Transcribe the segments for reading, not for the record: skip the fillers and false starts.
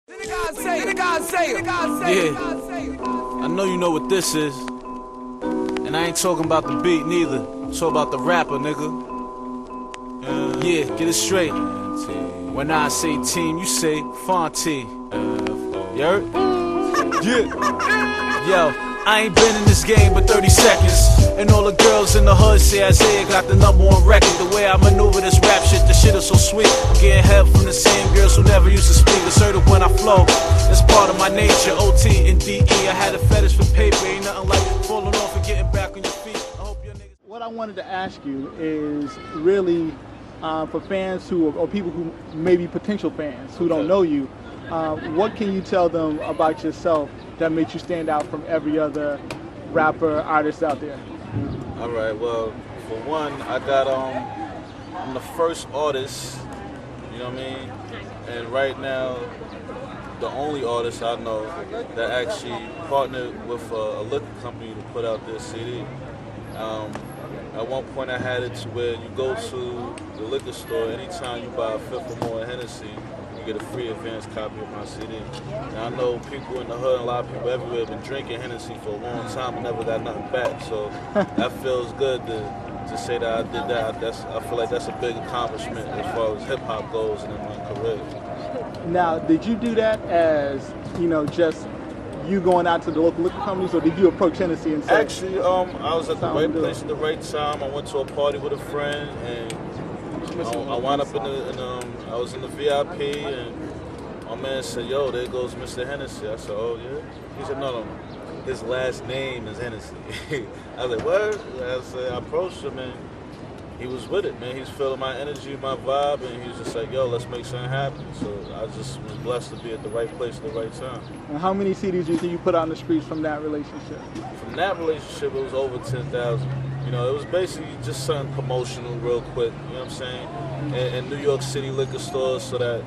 Yeah, I know you know what this is. And I ain't talking about the beat neither. I'm talking about the rapper, nigga. Yeah, get it straight. When I say team, you say Fonte. You heard? Yeah. Yo, I ain't been in this game but 30 seconds. And all the girls in the hood say Isaiah got the #1 record. The way I maneuver this rap shit, the shit is so sweet. I'm getting help from the same girls who never used to speak. Assertive when I flow, it's part of my nature. OT and DE, I had a fetish for paper. Ain't nothing like falling off and getting back on your feet. I hope your niggas... What I wanted to ask you is really for fans who, or people who may be potential fans who don't know you, what can you tell them about yourself that makes you stand out from every other rapper, artist out there? All right, well, for one, I'm the first artist, you know what I mean? And right now, the only artist I know that actually partnered with a liquor company to put out this CD. At one point I had it to where you go to the liquor store, anytime you buy a fifth or more of Hennessy, you get a free advance copy of my CD. And I know people in the hood, a lot of people everywhere have been drinking Hennessy for a long time and never got nothing back. So that feels good to say that I did that. I feel like that's a big accomplishment as far as hip hop goes and in my career. Now, did you do that as, just you going out to the local liquor companies, or did you approach Hennessy and say? Actually, I was at the right place at the right time. I went to a party with a friend, and I wound up I was in the VIP, and my man said, "Yo, there goes Mr. Hennessy." I said, "Oh yeah." He said, "No. His last name is Hennessy." I was like, "What?" I said, I approached him, and he was with it, man. He was feeling my energy, my vibe, and he was just like, "Yo, let's make something happen." So I just was blessed to be at the right place at the right time. And how many CDs do you think you put out on the streets from that relationship? From that relationship, it was over 10,000. It was basically just something promotional real quick, you know what I'm saying? In New York City liquor stores so that,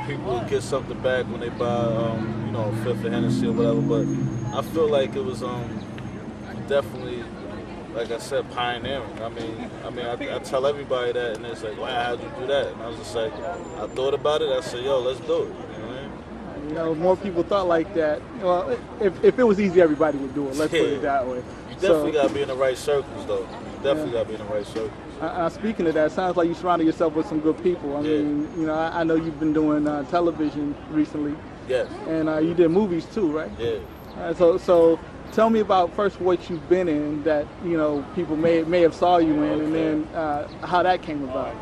people would get something back when they buy, a fifth of Hennessy or whatever. But I feel like it was definitely, like I said, pioneering. I tell everybody that, and it's like, "Wow, how'd you do that?" And I was just like, I thought about it. I said, "Yo, let's do it." More people thought like that. Well, if it was easy, everybody would do it. Let's put it that way. You definitely gotta be in the right circles, though. You definitely gotta be in the right circles. Speaking of that, it sounds like you surrounded yourself with some good people. I know you've been doing television recently. Yes. And you did movies too, right? Yeah. So tell me about first what you've been in that people may have saw you in, and then how that came about.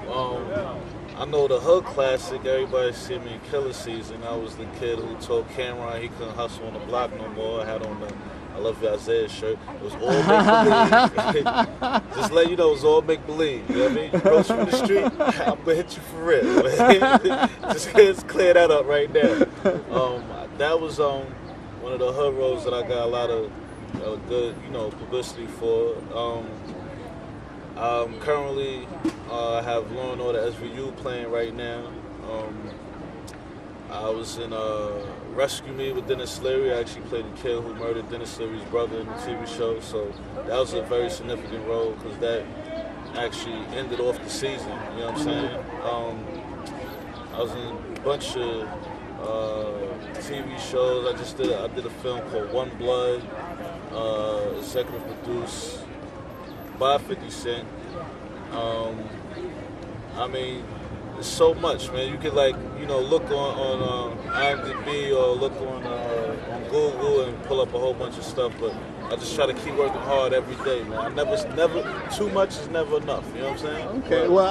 I know the hood classic. Everybody see me in Killer Season. I was the kid who told Cameron he couldn't hustle on the block no more. I had on the "I Love You Isaiah" shirt. It was all make-believe. Just let you know, it was all make-believe. You know what I mean? You approach me in the street, I'm going to hit you for real. Just clear that up right now. That was one of the hood roles that I got a lot of good, publicity for. Currently, I have Law and Order SVU playing right now. I was in Rescue Me with Dennis Leary. I actually played the kid who murdered Dennis Leary's brother in the TV show, so that was a very significant role because that actually ended off the season, you know what I'm saying? I was in a bunch of TV shows. I did a film called One Blood, executive produced by 50 Cent. There's so much, man. You could look on IMDb or look on Google and pull up a whole bunch of stuff. But I just try to keep working hard every day, man. I never too much is never enough. You know what I'm saying? Okay. Well,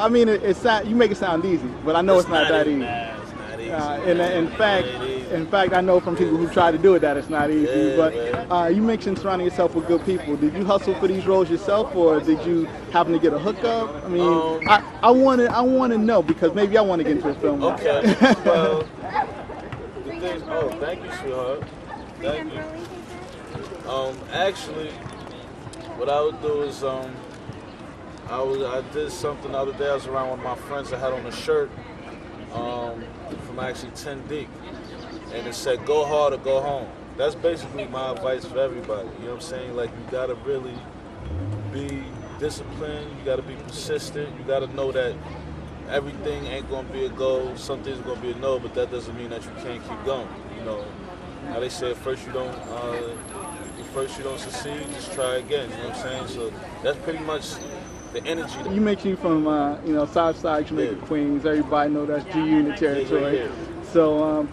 you make it sound easy, but I know it's not that easy. Nah, it's not easy. In fact, I know from people who try to do it that it's not easy. Yeah, but you mentioned surrounding yourself with good people. Did you hustle for these roles yourself, or did you happen to get a hookup? I want to know because maybe I want to get into a film. Okay. Well, thank you, sweetheart. Thank you. Actually, what I would do is I did something the other day. I was around with my friends. I had on a shirt from actually 10 Deep. And it said, "Go hard or go home." That's basically my advice for everybody. You know what I'm saying? Like, you gotta really be disciplined. You gotta be persistent. You gotta know that everything ain't gonna be a go. Some things are gonna be a no, but that doesn't mean that you can't keep going. You know, how they say, first you don't succeed, just try again. You know what I'm saying? So that's pretty much the energy. You mentioned you from Southside Jamaica, Queens. Everybody know that's G Unit territory. Yeah. So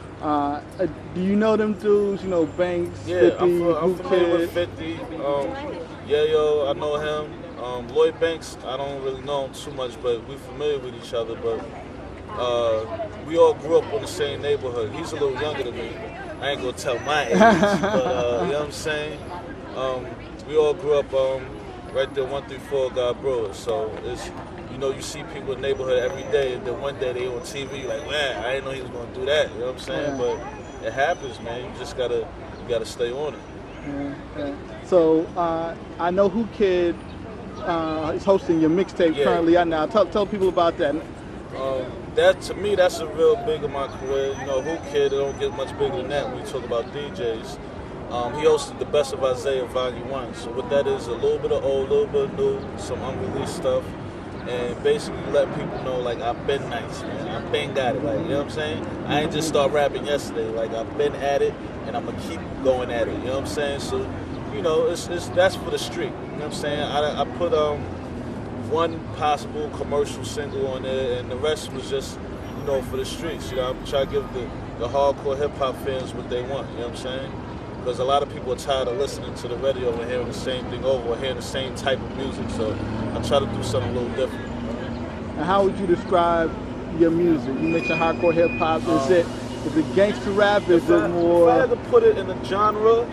do you know them dudes? You know Banks, 50, I'm familiar with 50. Yayo, I know him. Lloyd Banks, I don't really know him too much, but we're familiar with each other. But we all grew up in the same neighborhood. He's a little younger than me. I ain't gonna tell my age, but you know what I'm saying? We all grew up right there, 134 God Brewers. So it's, you know, you see people in the neighborhood every day, and then one day they on TV, you're like, man, I didn't know he was gonna do that. You know what I'm saying? Yeah. But it happens, man. You just gotta stay on it. Yeah. So I know Who Kid is hosting your mixtape currently out now. Tell people about that. That to me, that's a real big of my career. You know, Who Kid, it don't get much bigger than that when we talk about DJs. He hosted the Best of Isaiah Volume 1. So what that is, a little bit of old, a little bit of new, some unreleased stuff, and basically letting people know, like, I've been nice, man. I've been got it, like, you know what I'm saying? I ain't just start rapping yesterday. Like, I've been at it, and I'm gonna keep going at it. You know what I'm saying? So, you know, it's that's for the street. You know what I'm saying? I put one possible commercial single on there, and the rest was just, you know, for the streets. You know, I'm trying to give the hardcore hip hop fans what they want. You know what I'm saying? Because a lot of people are tired of listening to the radio and hearing the same thing over, or hearing the same type of music. So I try to do something a little different. And how would you describe your music? You mentioned hardcore hip hop. Is it gangster rap? Is it more? If I had to put it in a genre,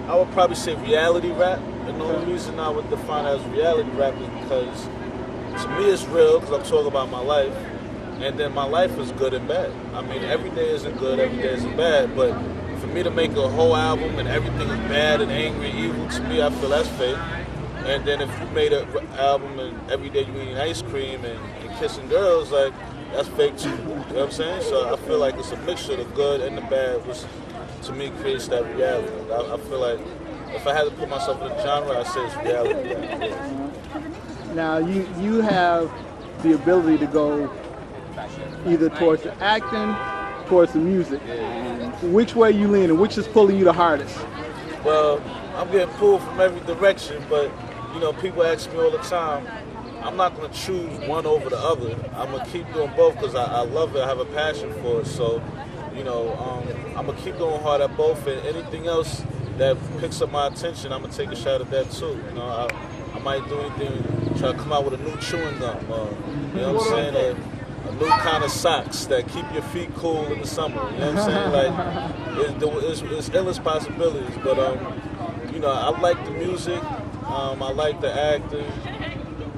I would probably say reality rap. And the only reason I would define it as reality rap is because to me it's real, because I'm talking about my life. And then my life is good and bad. I mean, every day isn't good, every day isn't bad, but for me to make a whole album and everything is bad and angry, evil, to me, I feel that's fake. And then if you made an album and every day you eating ice cream and kissing girls, like, that's fake too. You know what I'm saying? So I feel like it's a mixture of the good and the bad, which to me creates that reality. I feel like if I had to put myself in a genre, I'd say it's reality. Now you have the ability to go either towards the acting, towards the music. Which way you leaning? Which is pulling you the hardest? Well, I'm getting pulled from every direction, but you know, people ask me all the time. I'm not going to choose one over the other. I'm going to keep doing both because I love it. I have a passion for it. So, you know, I'm going to keep going hard at both, and anything else that picks up my attention, I'm going to take a shot at that too. You know, I might do anything, try to come out with a new chewing gum, you know what I'm saying? A new kind of socks that keep your feet cool in the summer. You know what I'm saying? Like, it's endless possibilities. But, you know, I like the music. I like the acting.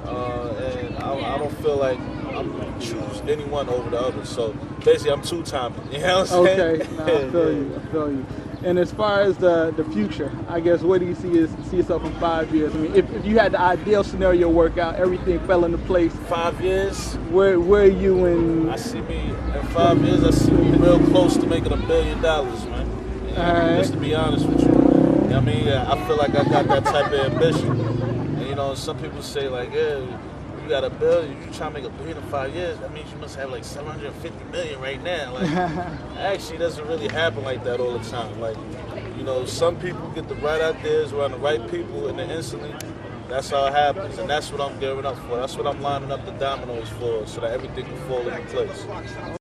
And I don't feel like I'm going to choose any one over the other. So basically, I'm two-timing. You know what I'm saying? Okay, no, I feel you. And as far as the future, I guess, where do you see yourself in 5 years? I mean, if you had the ideal scenario work out, everything fell into place. 5 years? Where are you in? I see me in 5 years. I see me real close to making $1 billion, man. You know, just to be honest with you. You know what I mean? I feel like I got that type of ambition. And, you know, some people say, like, yeah, you got $1 billion, you trying to make $1 billion in 5 years, that means you must have like 750 million right now. Like, actually, it doesn't really happen like that all the time. Like, you know, some people get the right ideas around the right people, and then instantly, that's how it happens. And that's what I'm gearing up for. That's what I'm lining up the dominoes for, so that everything can fall into place.